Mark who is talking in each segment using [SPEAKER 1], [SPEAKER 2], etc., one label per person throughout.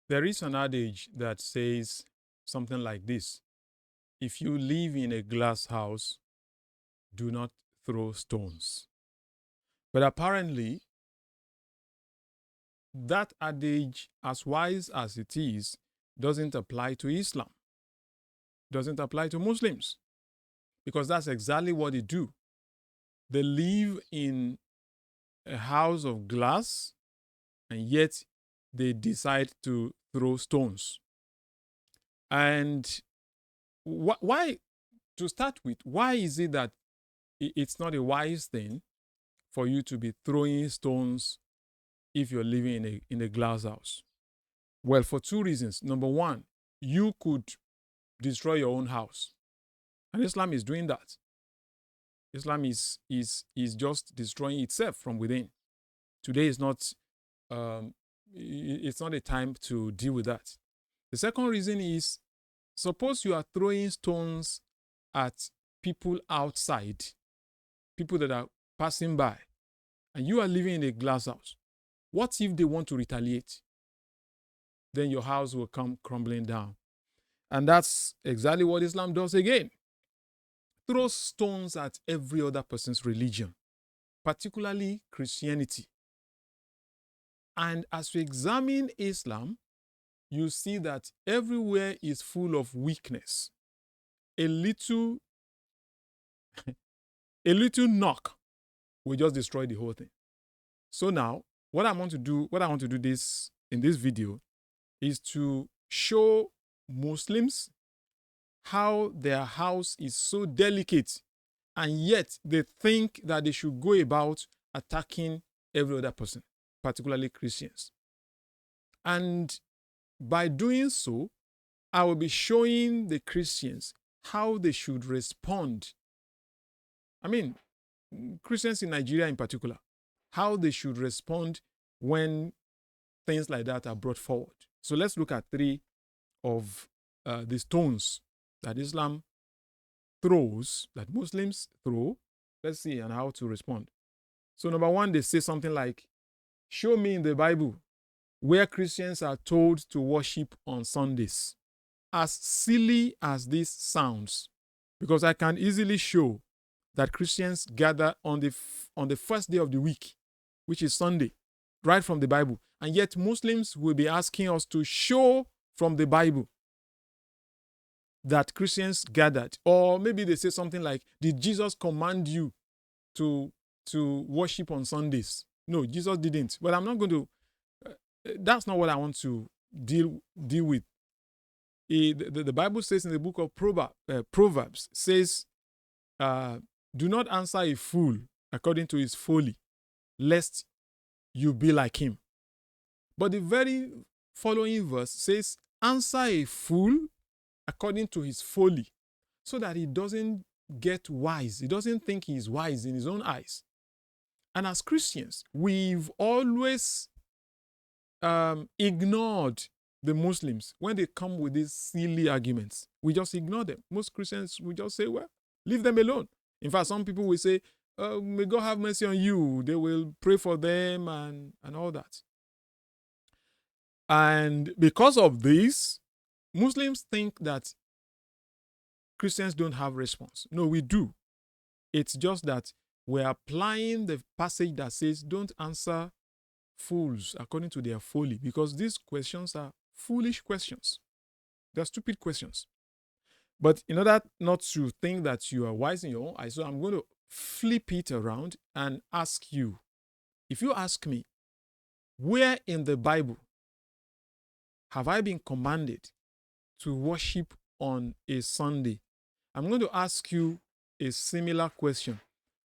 [SPEAKER 1] There is an adage that says something like this: if you live in a glass house, do not throw stones. But apparently, that adage, as wise as it is, doesn't apply to Islam, doesn't apply to Muslims, because that's exactly what they do. They live in a house of glass, and yet they decide to throw stones. And why, to start with, why is it that it's not a wise thing for you to be throwing stones if you're living in a glass house? Well, for two reasons. Number one, you could destroy your own house, and Islam is doing that. Islam is just destroying itself from within. Today is not um, it's not a time to deal with that. The second reason is, suppose you are throwing stones at people outside, people that are passing by, and you are living in a glass house. What if they want to retaliate? Then your house will come crumbling down. And that's exactly what Islam does again. Throw stones at every other person's religion, particularly Christianity. And as you examine Islam, you see that everywhere is full of weakness. A little, a little knock will just destroy the whole thing. So now, what I want to do this in this video is to show Muslims how their house is so delicate, and yet they think that they should go about attacking every other person, particularly Christians. And by doing so, I will be showing the Christians how they should respond. I mean, Christians in Nigeria in particular, how they should respond when things like that are brought forward. So let's look at three of the stones that Islam throws, that Muslims throw. Let's see and how to respond. So number one, they say something like, show me in the Bible where Christians are told to worship on Sundays. As silly as this sounds, because I can easily show that Christians gather on the first day of the week, which is Sunday, right from the Bible. And yet Muslims will be asking us to show from the Bible that Christians gathered. Or maybe they say something like, did Jesus command you to worship on Sundays? No, Jesus didn't. But I'm not going to, that's not what I want to deal with. The Bible says in the book of Proverbs, says, do not answer a fool according to his folly, lest you be like him. But the very following verse says, answer a fool according to his folly, so that he doesn't get wise. He doesn't think he's wise in his own eyes. And as Christians, we've always ignored the Muslims when they come with these silly arguments. We just ignore them. Most Christians will just say, well, leave them alone. In fact, some people will say, may God have mercy on you. They will pray for them and all that. And because of this, Muslims think that Christians don't have response. No, we do. It's just that we're applying the passage that says, don't answer fools according to their folly, because these questions are foolish questions. They're stupid questions. But in order not to think that you are wise in your own eyes, so I'm going to flip it around and ask you. If you ask me, where in the Bible have I been commanded to worship on a Sunday? I'm going to ask you a similar question.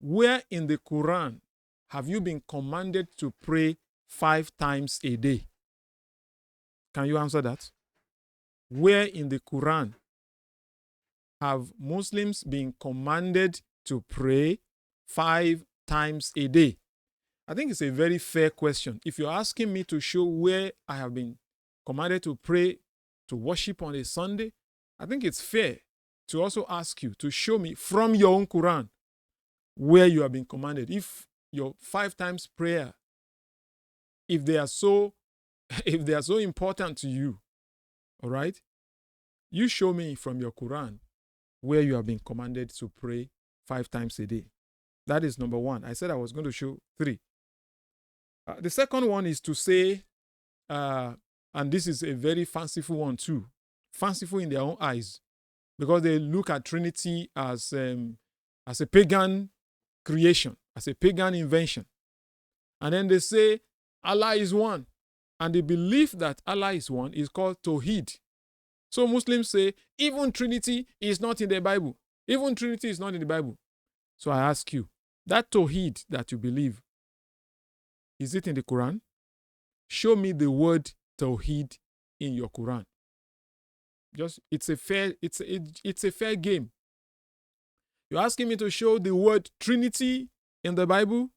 [SPEAKER 1] Where in the Quran have you been commanded to pray 5 times a day? Can you answer that? Where in the Quran have Muslims been commanded to pray 5 times a day? I think it's a very fair question. If you're asking me to show where I have been commanded to pray, to worship on a Sunday, I think it's fair to also ask you to show me from your own Quran where you have been commanded. If your 5 times prayer, if they are so if they are so important to you, all right, you show me from your Quran where you have been commanded to pray 5 times a day. That is number one. I said I was going to show 3. The second one is to say, and this is a very fanciful one too, fanciful in their own eyes, because they look at Trinity as a pagan creation, as a pagan invention. And then they say Allah is one. And the belief that Allah is one is called Tawheed. So Muslims say, even Trinity is not in the Bible. Even Trinity is not in the Bible. So I ask you, that Tawheed that you believe, is it in the Quran? Show me the word Tawheed in your Quran. Just, it's a fair game. You're asking me to show the word Trinity in the Bible.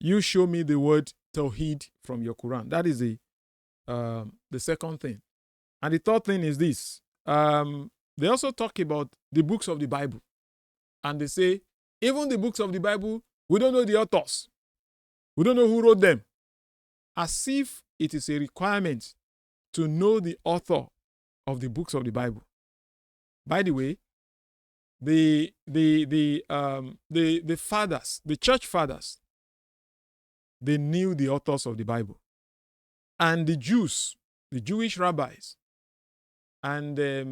[SPEAKER 1] You show me the word Tawheed from your Quran. That is the second thing. And the third thing is this. They also talk about the books of the Bible. And they say, even the books of the Bible, we don't know the authors. We don't know who wrote them. As if it is a requirement to know the author of the books of the Bible. By the way, the fathers, the church fathers, they knew the authors of the Bible. And the Jews, the Jewish rabbis, and they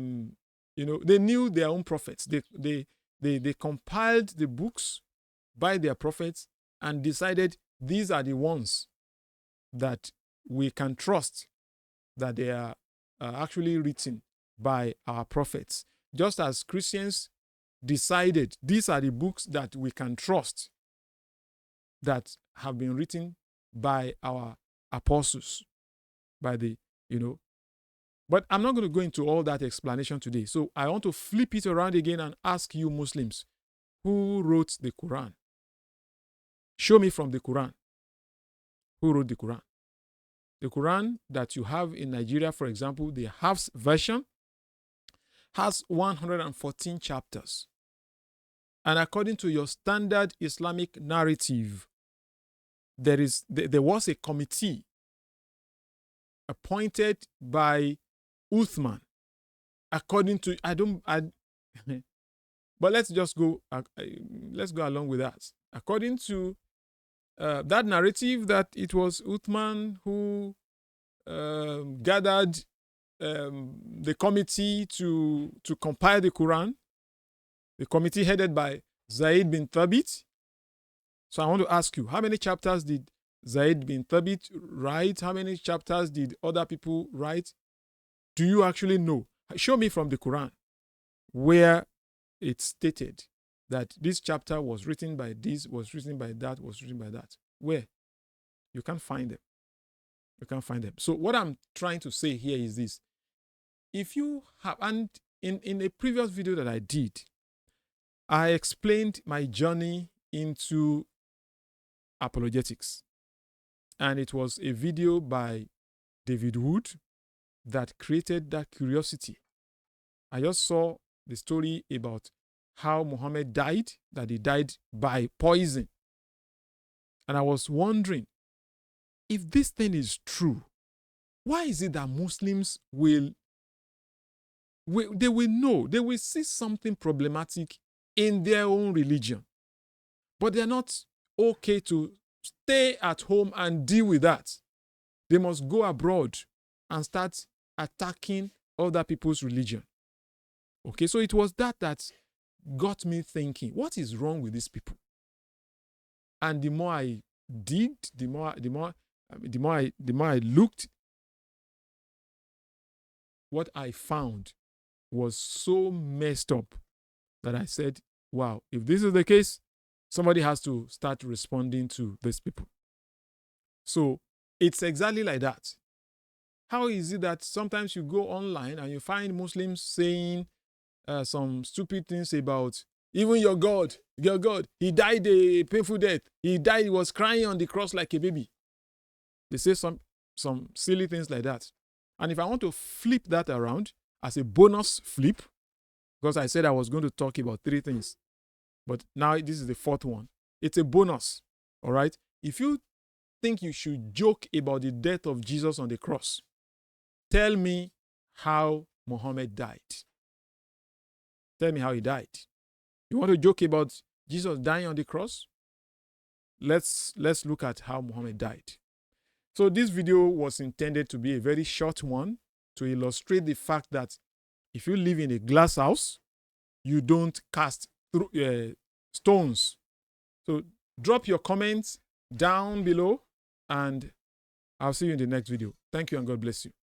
[SPEAKER 1] knew their own prophets. They compiled the books by their prophets and decided these are the ones that we can trust, that they are actually written by our prophets. Just as Christians decided these are the books that we can trust, that have been written by our apostles, by the, But I'm not going to go into all that explanation today. So I want to flip it around again and ask you Muslims, who wrote the Quran? Show me from the Quran. Who wrote the Quran? The Quran that you have in Nigeria, for example, the Hafs version, has 114 chapters. And according to your standard Islamic narrative, there was a committee appointed by Uthman. According to, but let's go along with that. According to that narrative, that it was Uthman who gathered the committee to compile the Quran, the committee headed by Zaid bin Thabit. So I want to ask you, how many chapters did Zaid bin Thabit write? How many chapters did other people write? Do you actually know? Show me from the Quran where it's stated that this chapter was written by this, was written by that, was written by that. Where? You can't find them. You can't find them. So what I'm trying to say here is this. If you have, and in a previous video that I did, I explained my journey into apologetics. And it was a video by David Wood that created that curiosity. I just saw the story about how Muhammad died, that he died by poison. And I was wondering, if this thing is true, why is it that Muslims will know, they will see something problematic in their own religion, but they're not okay to stay at home and deal with that? They must go abroad and start attacking other people's religion. Okay, so it was that got me thinking, what is wrong with these people? And the more I digged, the more I looked, what I found was so messed up that I said, wow, if this is the case, somebody has to start responding to these people. So it's exactly like that. How is it that sometimes you go online and you find Muslims saying some stupid things about even your God, he died a painful death. He died, he was crying on the cross like a baby. They say some silly things like that. And if I want to flip that around as a bonus flip, because I said I was going to talk about 3 things, but now this is the 4th one. It's a bonus, all right? If you think you should joke about the death of Jesus on the cross. Tell me how Muhammad died. Tell me how he died. You want to joke about Jesus dying on the cross? Let's look at how Muhammad died. So this video was intended to be a very short one to illustrate the fact that if you live in a glass house, you don't cast stones. So drop your comments down below, and I'll see you in the next video. Thank you and God bless you.